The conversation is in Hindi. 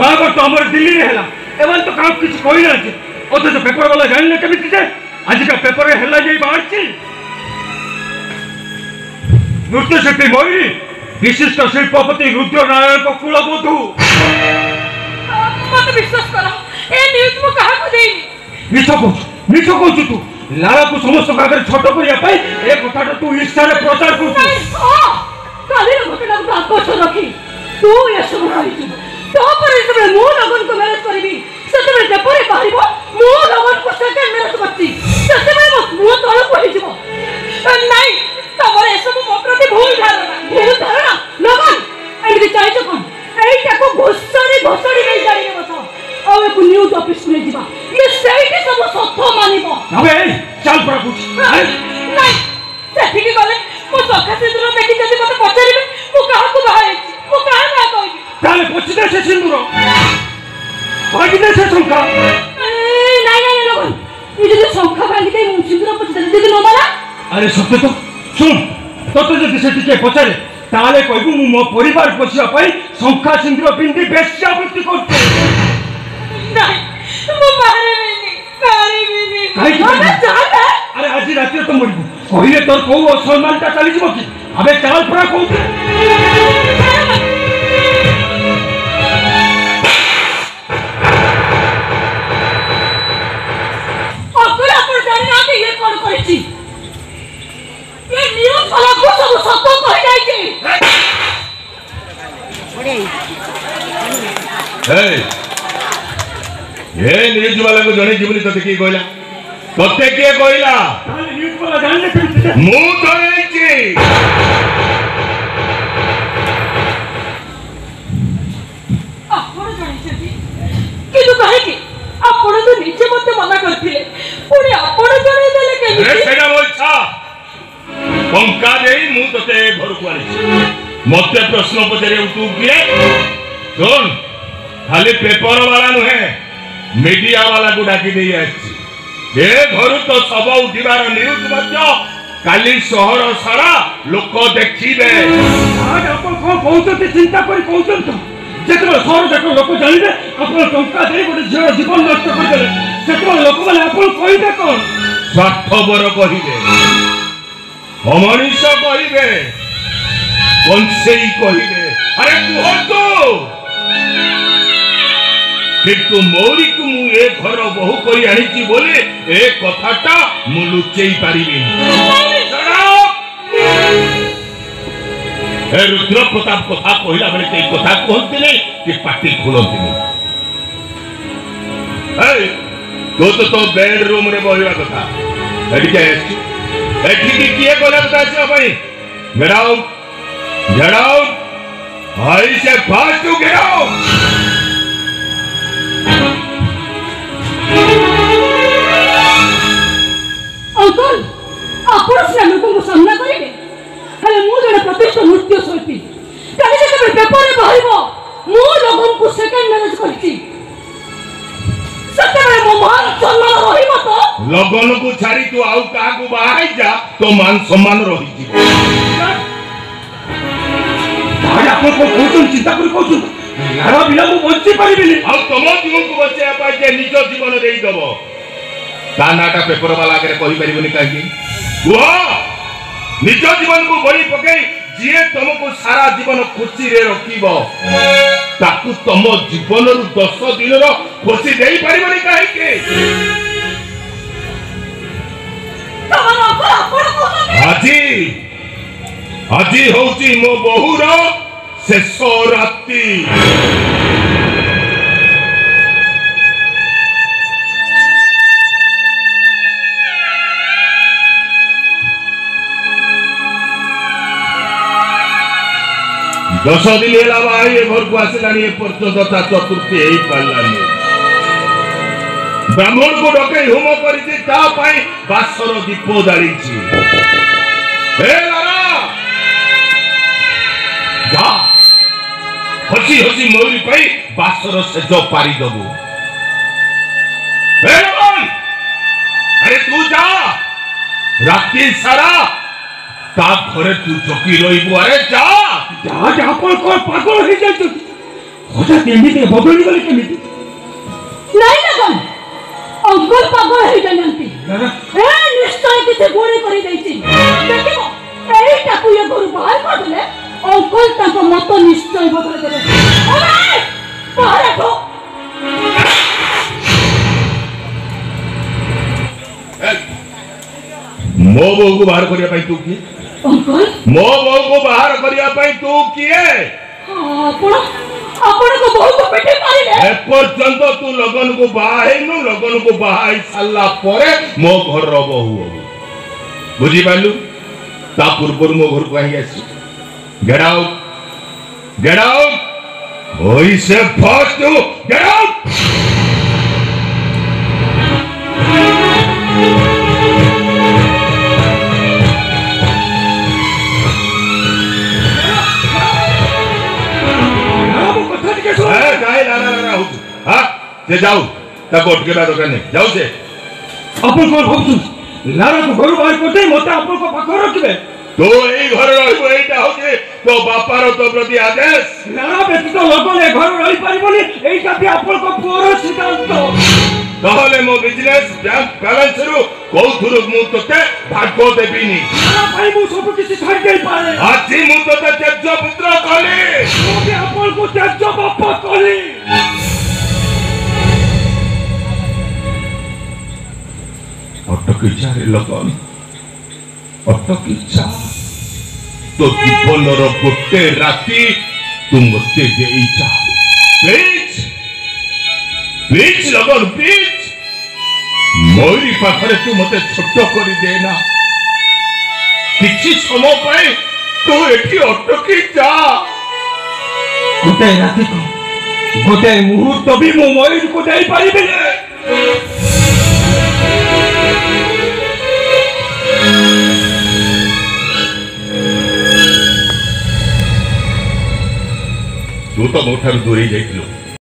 बागर तो आम दिल्ली में है एवं तो क्या किसी कही ना अथच पेपर वाला जान केमी आजिका पेपर है बाहर नृत्यशिल्पी मयूरी विशिष्ट शिल्पपति रुद्रनारायण को कुलबधू मत विश्वास करो ए न्यूज मु काहा को देनी मिछ कहू तू लाला को समस्त आगे छोट करने ए कथा तू इच्छा प्रचार कर काली घटना को आकर्ष रखी तू ये सब करी तो पर इतने मु लगन को मैनेज करबी सेते पेपर बाहरिबो मु लगन को सेकंड मैनेज करती सेते मु तळ को हिजबो नहीं तमरे सब मो प्रति भूल धारणा लगन एमि चाहिए कोन एटा को घोषणी नहीं जानी बता और एक न्यूज ऑफिस में जीवा ये सही के सब सत्य मानिबो अबे चल पड़ा कुछ नहीं सेठी के गले मो सखा सिंदूर देखि जदी मते पचारिबे मु काहा को बाहाई मु काहा ना कहबी ताले पछिदे से सिंदूर भागिदे से शंखा नहीं लगन ये जदी शंखा भांगी दे मु सिंदूर पछिदे जदी न मारा अरे सत्य तो सुन तोते जदी से टिके पचारे ताले कहबू मु मो परिवार पोषिया पई शंखा सिंदूर पिंदी बेश्यावृत्ति करते नहीं मु मारे काहे अरे आज रात तो मरबू कहले तोर को सम्मान ता चली जीवो कि अबे चाल पड़ा को अकुला पर जाना के ये कोन करछि ये न्यूज वाला को सब सत्य कहि जाय छी हे ये न्यूज वाला को जणे जीवनी तते की कहला तते के कहला ताले न्यूज वाला जान ले मु जणे छी आपण जानिछथि कि तो कहे कि आपण तो नीचे मते मना करथिले पुणी आपण जणे देले के रे सेडा बोलछा पंका देई मु तते घर को आनी मते प्रश्न पचारे तू किए सुन खाली पेपर वाला नुहे मीडिया वाला को डाकी दे आछि ए घर तो सब उठिबार न्यूज मध्य काली शहर सारा लोक देखिबे आज अपन को बहुत चिंता करी कहउछन तो जेतबे शहर जाक लोक जानिबे अपन टंका दे गोटे झियो जीवन नष्ट कर देले सेतबे लोक माने अपन कहिबे कोन स्वार्थपर कहिबे अमनिष कहिबे कनसेई कहिबे अरे कुहतो किंतु मौरी को मु ए घर बहु करी आनिची बोले ए कथाटा मु लुचेई पारिबे ए रुद्र प्रताप कथा कहला बेले के कथा कहते नहीं कि पाटी खोलते नहीं ए तो बेडरूम रे बहिवा कथा एडी के एठी की किए कोला कथा छ भाई गेट आउट आई से fast to get out uncle आपण से लोक को सामना करिवे हले मु जने प्रतिष्ठित नृत्य शिल्पी काहे जे पेपर रे बाहिबो मु लोगन को सेकंड मैनेज करछि सत्य में मो मान सम्मान रहिबो तो लगन को छाड़ी तू आउ का को बाहाई जा तो मान सम्मान रहि जी ताले अपन को बहुत चिंता करी कहउछन यारा बिना मु बंची परिबिनी आ तम जीवन को बचे आपा जे निज जीवन देई दबो तानाटा पेपर वाला आगे कहि परिबनी काहे निज जीवन को बड़ी पकई जी तुमको सारा जीवन खुशी रे रखिबो ताकू तुम जीवन रु 10 दिन रो खुशी देई परिबनी काहे के आजी होची मो बहुर शेष राति 10 दिन है भाई ये घर को आसलानी पर्यटता चतुर्थी हो पारानी ब्राह्मण को डके होम कर बासर दीप जाली हसी हसी मयूरी पाई बासर सेज पारी दबू अरे तू जा राति सारा ता घरे तू चकी रही अरे जा जा जा पागल हो जाए हठात एमती बदली गले केमिति नहीं लगन अंकुल पागल है जानती ए निश्चय किसे गोरे करी देछि देखिबो एटा को ये घर बाहर कर देले अंकुल ताको मत निश्चय बदल देले अरे बाहर आठो मो बहू को बाहर करिया पाई तू की अंकुल मो बहू को बाहर करिया पाई तू किए आपण को बहू को पेटे मारिले ए पर्यंत तू लगन को बाहेनु लगन को बाहाई साला परे मो घर रो बहू बुझी पालु ता पूर्व मो घर को आई आसी गेट आउट ओई से फास्ट टू गेट आउट से जाऊ ताको अटके बा दरकार नहीं जाऊ से अपन को भाबछु लारा को घर बाहर करते मते अपन को पाखर रखबे तो एई घर रहबो एटा होके तो बापार तो प्रति आदेश लारा बेटी तो लगले घर रही परिबनी एटा भी अपन को पूरा सिद्धांत ताहले मो बिजनेस बैंक बैलेंस रु कोथुरु मु तते भागो देबिनी भाई मु सब किसी छाड़ दे पारे आछि मु तते तेज पुत्र कली मोके अपन को तेज बापा कली अटकी चारे लगन अटकी चा तो जीवन गोटे राति तू मते देई चा प्लीज प्लीज लगन प्लीज मोरी पाखरे तू मते छोट करी देना किछि समय पाए तू एठी अटकी जा गोटे राति को गोटे मुहूर्त भी मु मोरी को देई परिबे तू तो मोठार दूरी जाइथिलु